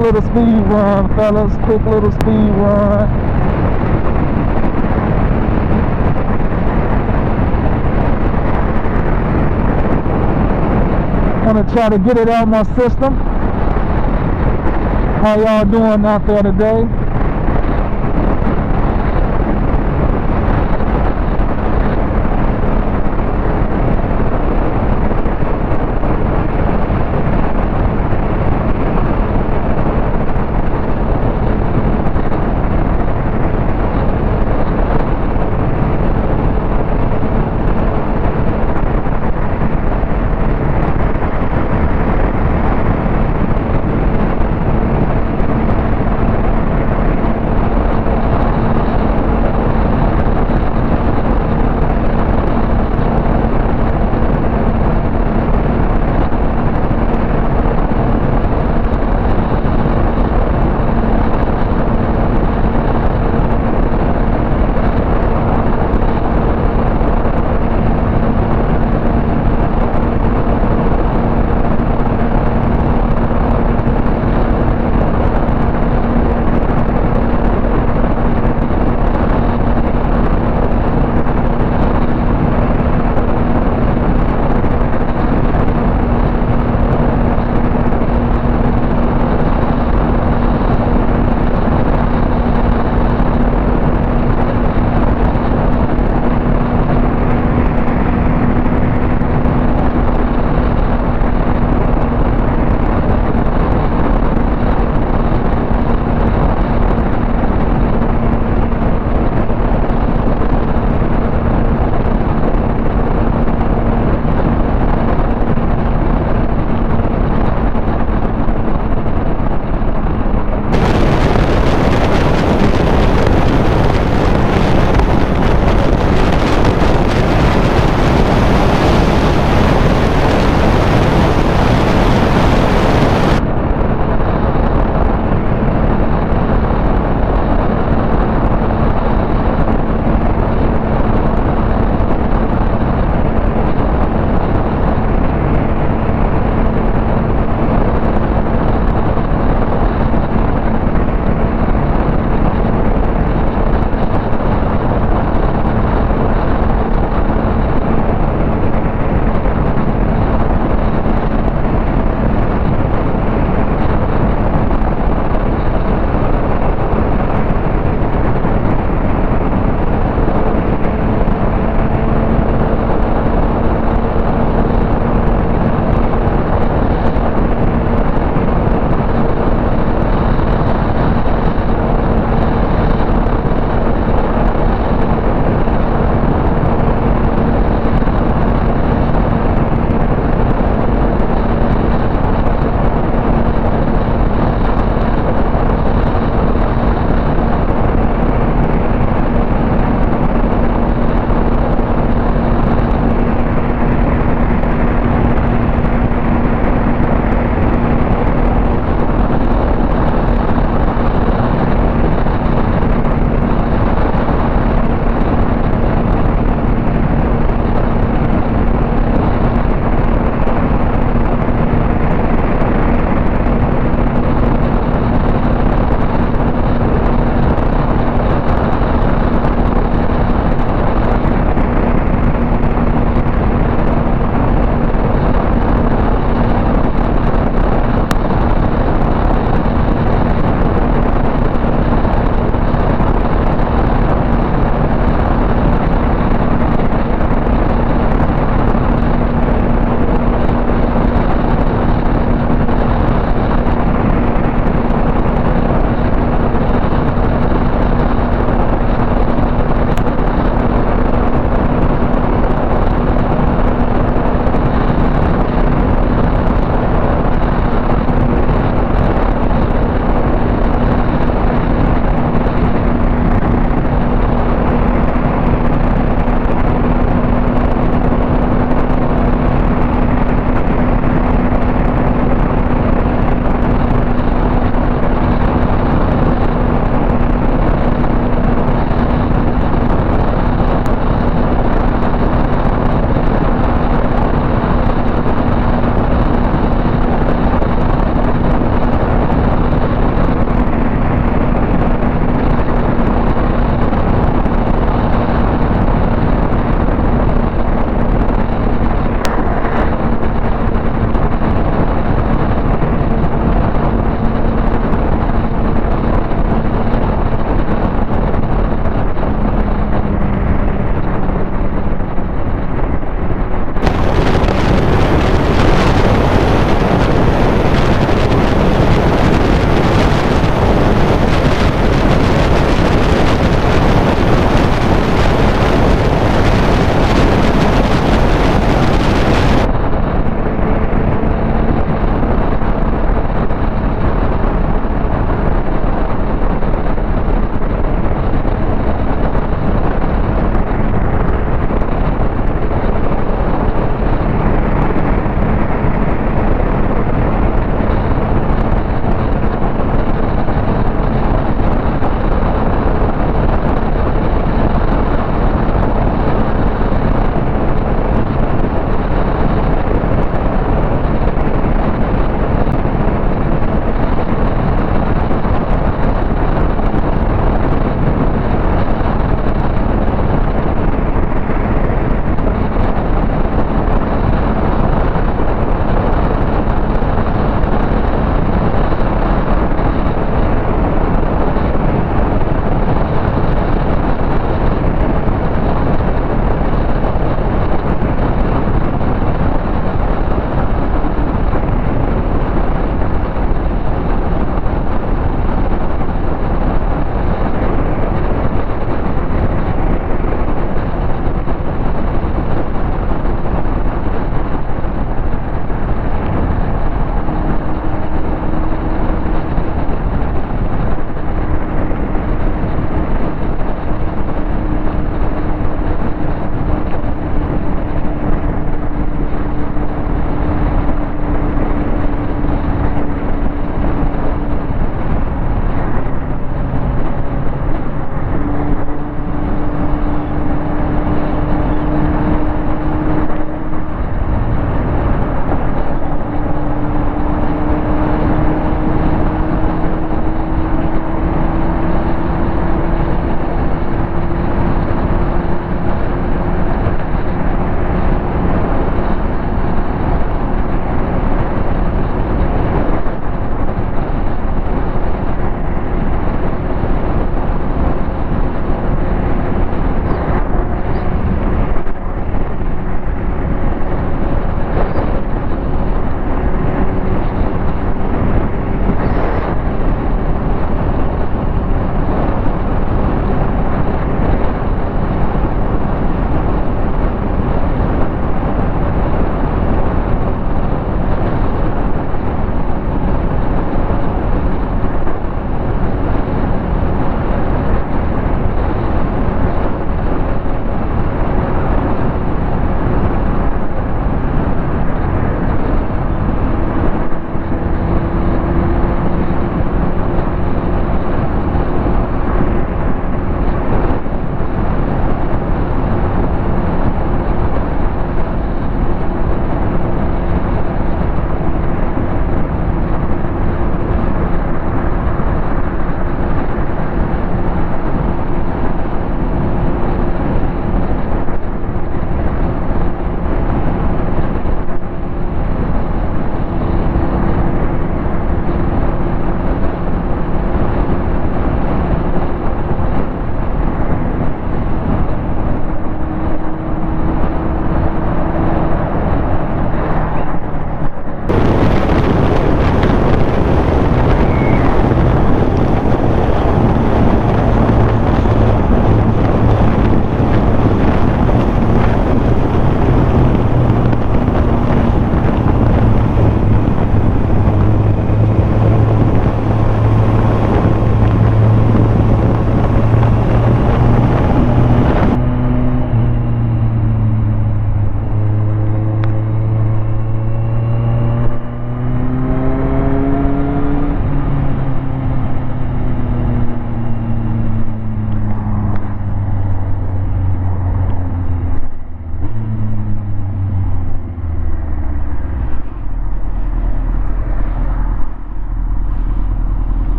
little speed run, fellas. Quick little speed run. Want to try to get it out of my system. How y'all doing out there today?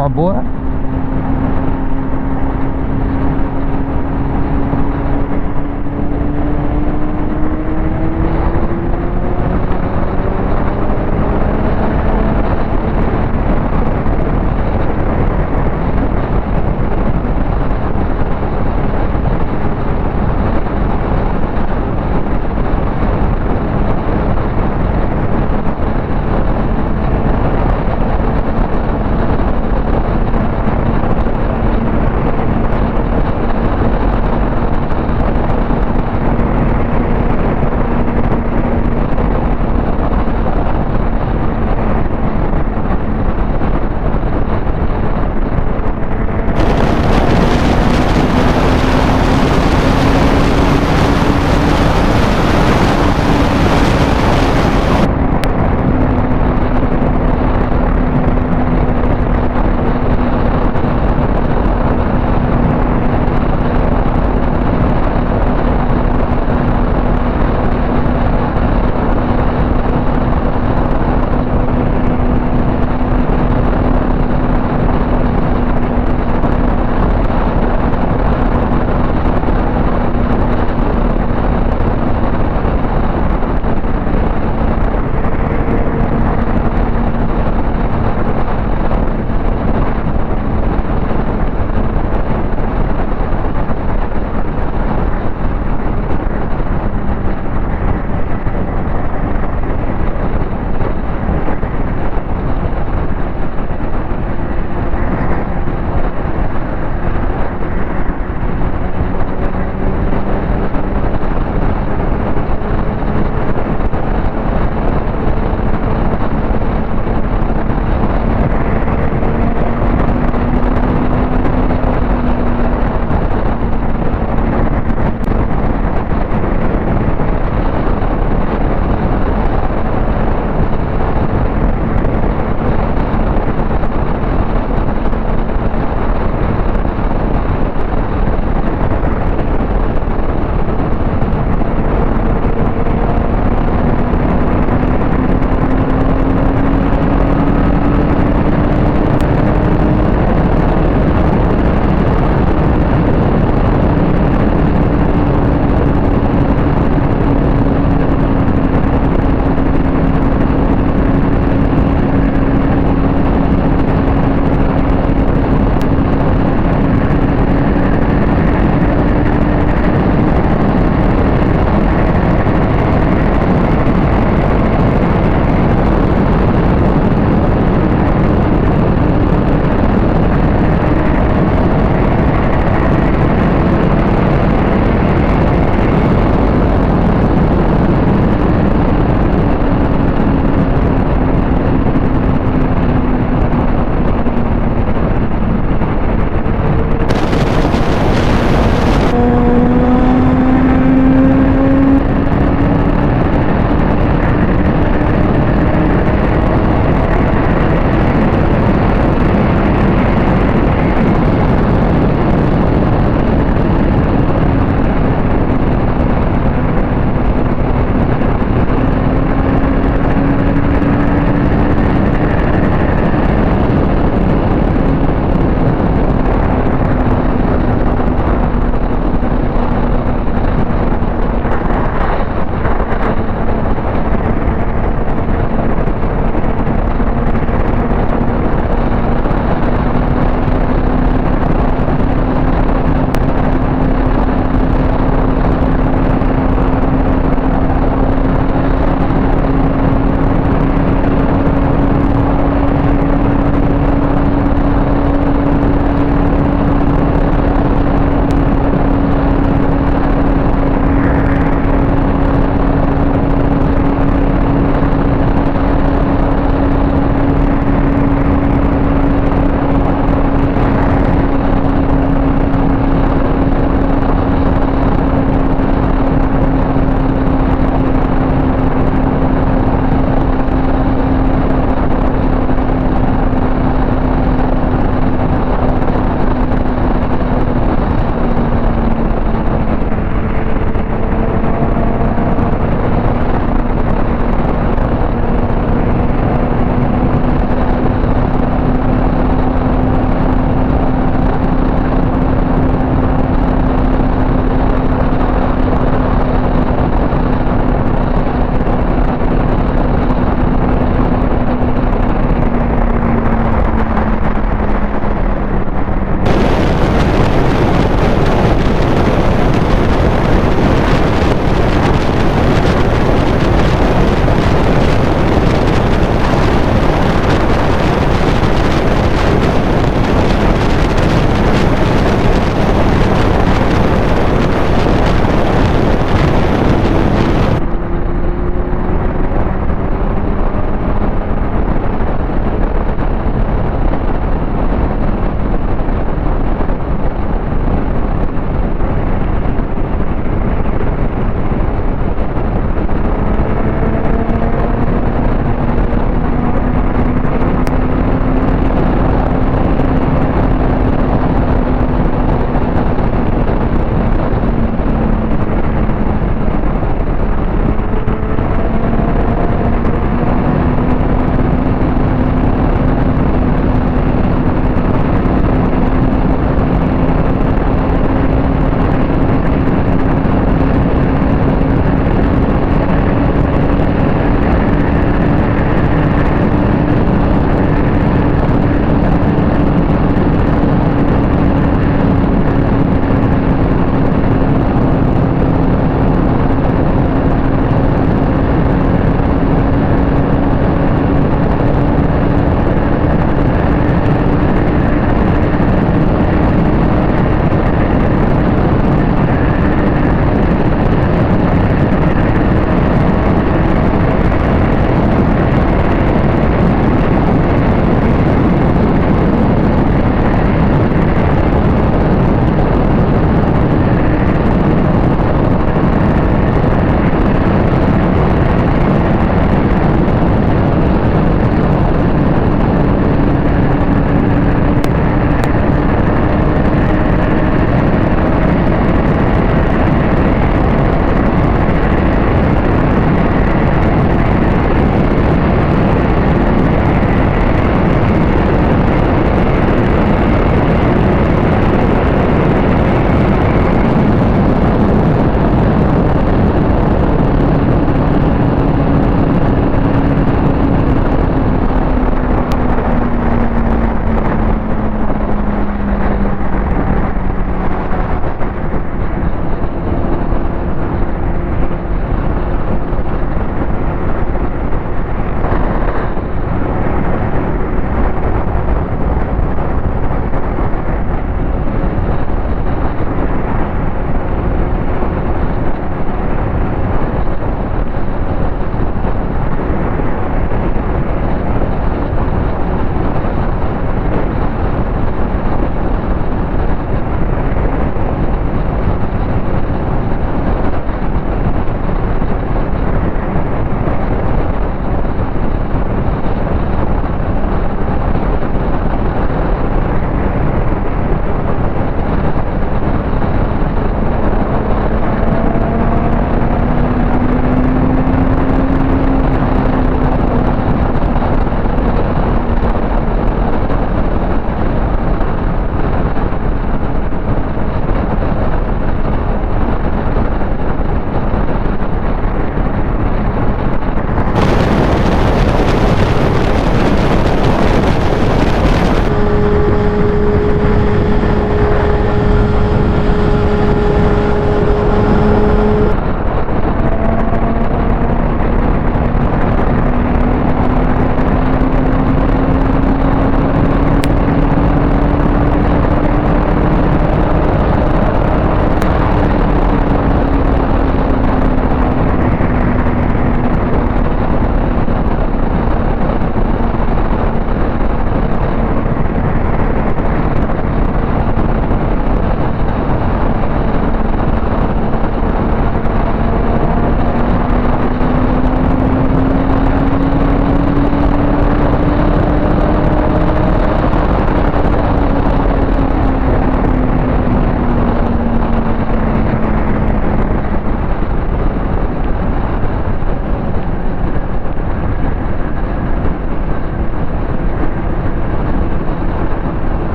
my boy.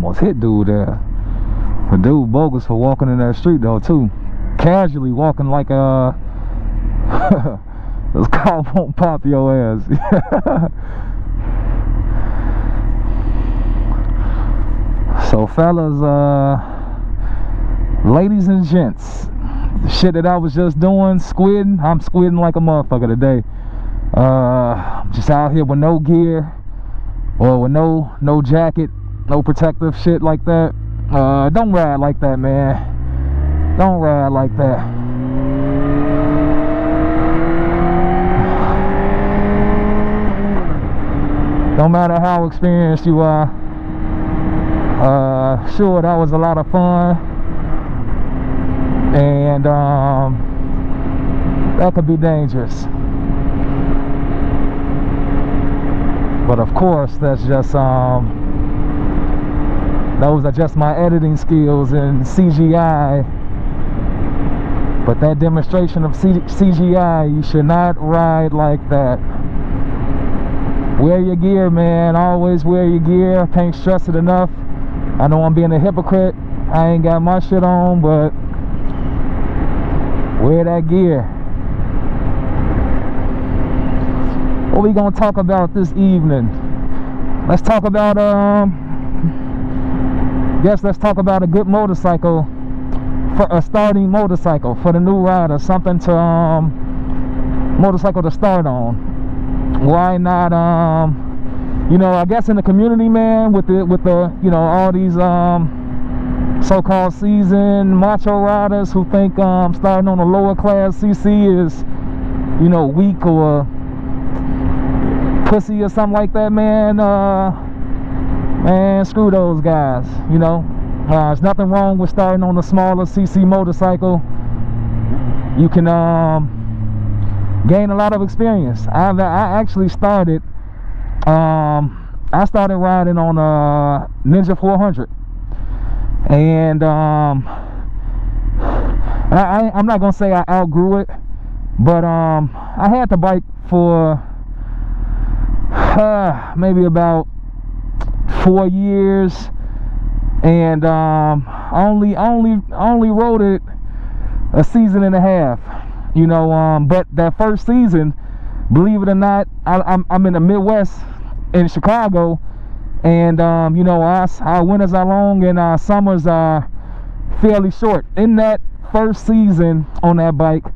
almost hit dude there. But dude bogus for walking in that street though too. Casually walking like this car won't pop your ass. So fellas, ladies and gents, the shit that I was just doing, squidding, I'm squidding like a motherfucker today. Just out here with no gear, or with no jacket, no protective shit like that. Don't ride like that, man. Don't ride like that. No matter how experienced you are. Sure, that was a lot of fun, and that could be dangerous. But of course, that's just those are just my editing skills and CGI. But that demonstration of CGI, you should not ride like that. Wear your gear, man. Always wear your gear. I can't stress it enough. I know I'm being a hypocrite. I ain't got my shit on, but wear that gear. What we gonna talk about this evening? Let's talk about let's talk about a good motorcycle, for a starting motorcycle for the new rider, something to motorcycle to start on. Why not you know, I guess in the community, man, with the you know, all these so-called seasoned macho riders who think starting on a lower class CC is, you know, weak or pussy or something like that, man. Man, screw those guys. You know, there's nothing wrong with starting on a smaller CC motorcycle. You can gain a lot of experience. I actually started I started riding on a Ninja 400, and I'm not gonna say I outgrew it, but I had the bike for maybe about 4 years, and only rode it a season and a half, you know. But that first season, believe it or not, I'm in the Midwest in Chicago, and you know, our winters are long and our summers are fairly short. In that first season on that bike,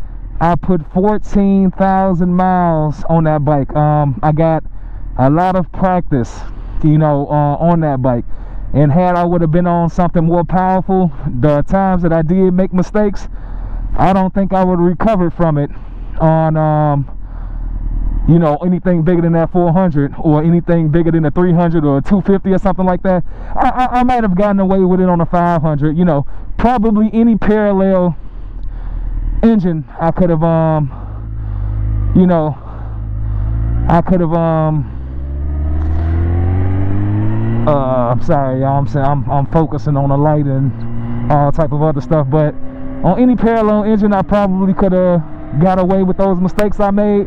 I put 14,000 miles on that bike. I got a lot of practice, you know, on that bike. And had I would have been on something more powerful, the times that I did make mistakes, I don't think I would have recovered from it on you know, anything bigger than that 400 or anything bigger than a 300 or a 250 or something like that. I might have gotten away with it on a 500, you know. Probably any parallel engine I could have you know, I could have I'm sorry, y'all, I'm saying I'm focusing on the light and all type of other stuff, but on any parallel engine I probably could have got away with those mistakes I made.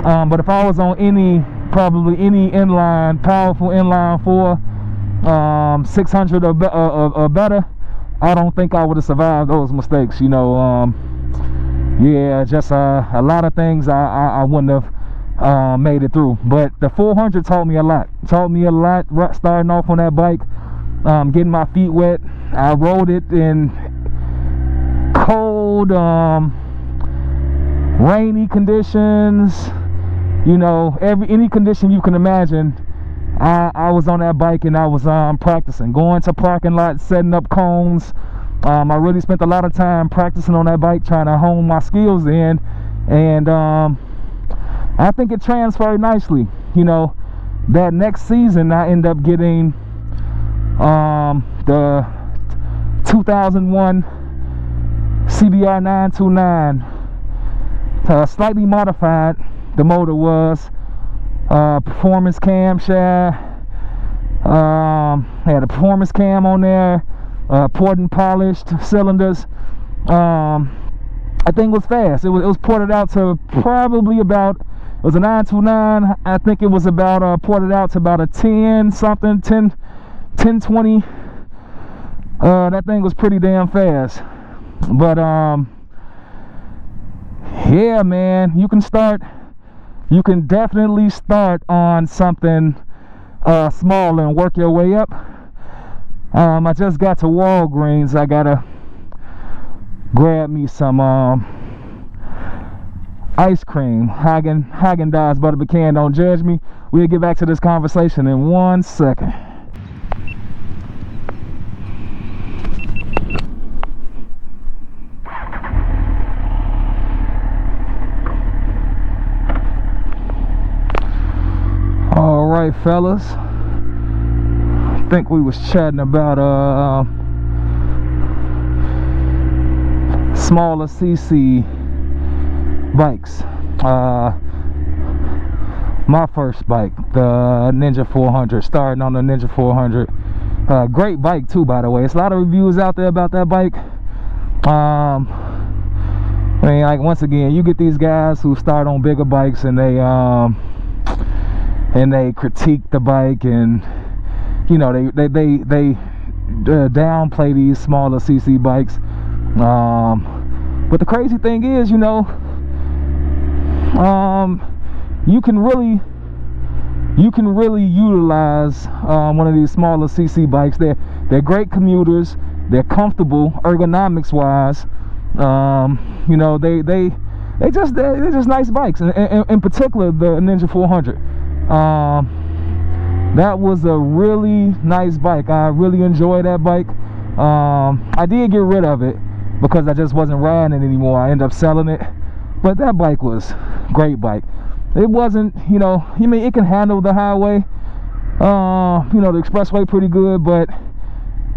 But if I was on probably any inline, powerful inline 4, 600 or better, I don't think I would have survived those mistakes, you know. Yeah, just a lot of things I wouldn't have made it through. But the 400 taught me a lot. Starting off on that bike, getting my feet wet. I rode it in cold, rainy conditions. You know, any condition you can imagine, I was on that bike and I was practicing, going to parking lots, setting up cones. I really spent a lot of time practicing on that bike, trying to hone my skills in, and I think it transferred nicely. You know, that next season I ended up getting the 2001 CBR 929, slightly modified. The motor was performance camshaft. Had a performance cam on there, poured and polished cylinders. I think it was fast. It was ported out to probably about, it was a 929. I think it was about ported out to about a 10 something, 1020 That thing was pretty damn fast. But yeah, man, you can definitely start on something small and work your way up. I just got to Walgreens. I gotta grab me some ice cream. Haagen-Dazs butter pecan. Don't judge me. We'll get back to this conversation in 1 second. All right, fellas. I think we was chatting about smaller CC bikes. My first bike, the Ninja 400, starting on the Ninja 400. Great bike too, by the way. It's a lot of reviews out there about that bike. I mean, like, once again, you get these guys who start on bigger bikes and they critique the bike, and you know, they downplay these smaller CC bikes. But the crazy thing is, you know, you can really utilize one of these smaller CC bikes. They're great commuters. They're comfortable ergonomics wise. You know, they're just nice bikes. And in particular, the Ninja 400. That was a really nice bike. I really enjoyed that bike. I did get rid of it because I just wasn't riding it anymore. I ended up selling it. But that bike was a great bike. It wasn't, you know, I mean, it can handle the highway, you know, the expressway pretty good, but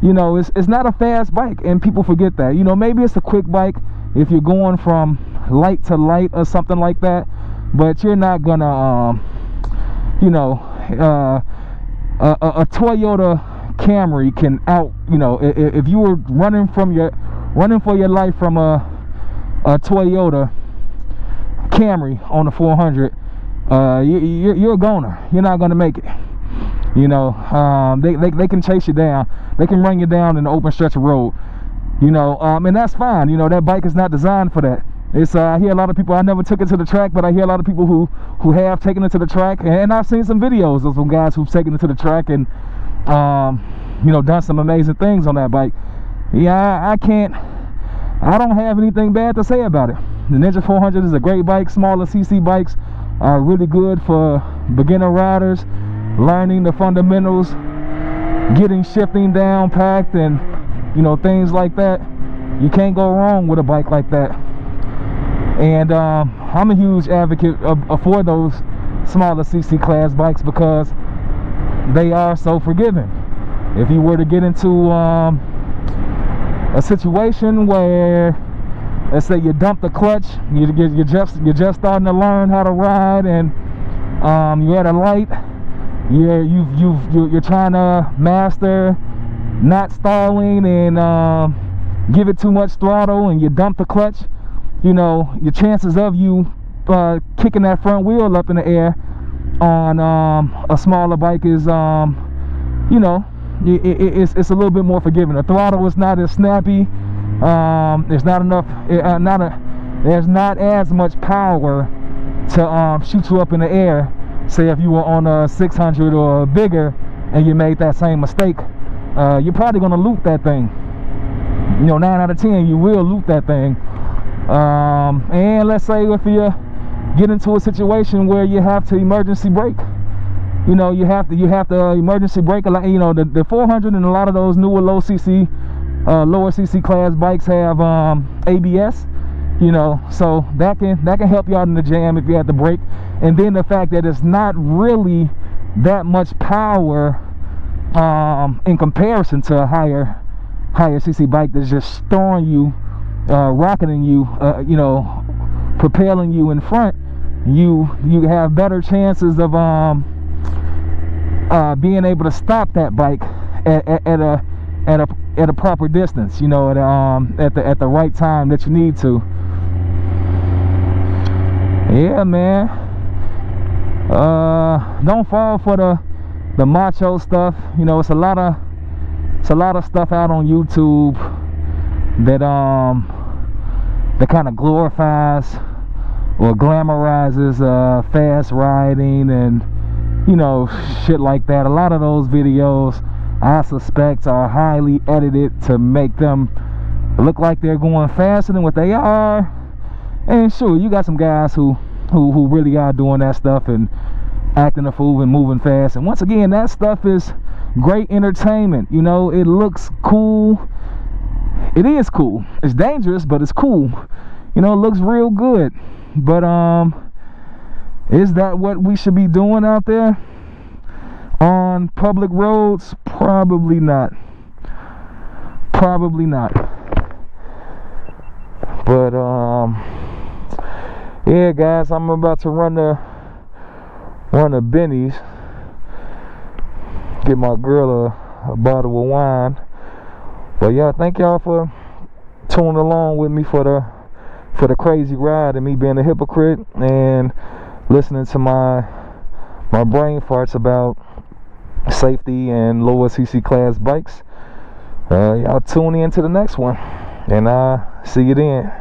you know, it's not a fast bike, and people forget that. You know, maybe it's a quick bike if you're going from light to light or something like that, but you're not gonna you know, a Toyota Camry can you know, if you were running for your life from a Toyota Camry on the 400, you're a goner. You're not gonna make it. You know, they can chase you down. They can run you down in the open stretch of road. You know, and that's fine. You know, that bike is not designed for that. It's I hear a lot of people. I never took it to the track, but I hear a lot of people who have taken it to the track, and I've seen some videos of some guys who've taken it to the track and you know, done some amazing things on that bike. Yeah, I don't have anything bad to say about it. The Ninja 400 is a great bike. Smaller CC bikes are really good for beginner riders, learning the fundamentals, getting shifting down packed, and you know, things like that. You can't go wrong with a bike like that. And I'm a huge advocate for those smaller CC class bikes because they are so forgiving. If you were to get into a situation where, let's say, you dump the clutch, you're just starting to learn how to ride, and you're at a light, you're trying to master not stalling and give it too much throttle, and you dump the clutch, you know, your chances of you kicking that front wheel up in the air on a smaller bike is, you know, it's a little bit more forgiving. The throttle is not as snappy. There's not enough. There's not as much power to shoot you up in the air. Say if you were on a 600 or bigger and you made that same mistake, you're probably gonna loop that thing. You know, 9 out of 10, you will loop that thing. And let's say if you get into a situation where you have to emergency brake, you know, you have to emergency brake a lot. You know, the 400 and a lot of those newer lower CC class bikes have ABS. You know, so that can help you out in the jam if you have to brake. And then the fact that it's not really that much power in comparison to a higher CC bike that's just throwing you, rocketing you, you know, propelling you in front. You have better chances of being able to stop that bike at a proper distance, you know, at the right time that you need to. Yeah, man. Don't fall for the macho stuff. You know, it's a lot of it's a lot of stuff out on YouTube that kind of glorifies or glamorizes fast riding and, you know, shit like that. A lot of those videos, I suspect, are highly edited to make them look like they're going faster than what they are. And sure, you got some guys who really are doing that stuff and acting a fool and moving fast. And once again, that stuff is great entertainment. You know, it looks cool. It is cool. It's dangerous, but it's cool. You know, it looks real good. But is that what we should be doing out there on public roads? Probably not. Probably not. But yeah, guys, I'm about to run to Benny's, get my girl a bottle of wine. But yeah, thank y'all for tuning along with me for the crazy ride and me being a hypocrite and listening to my brain farts about safety and lower CC class bikes. Y'all tune in to the next one, and I'll see you then.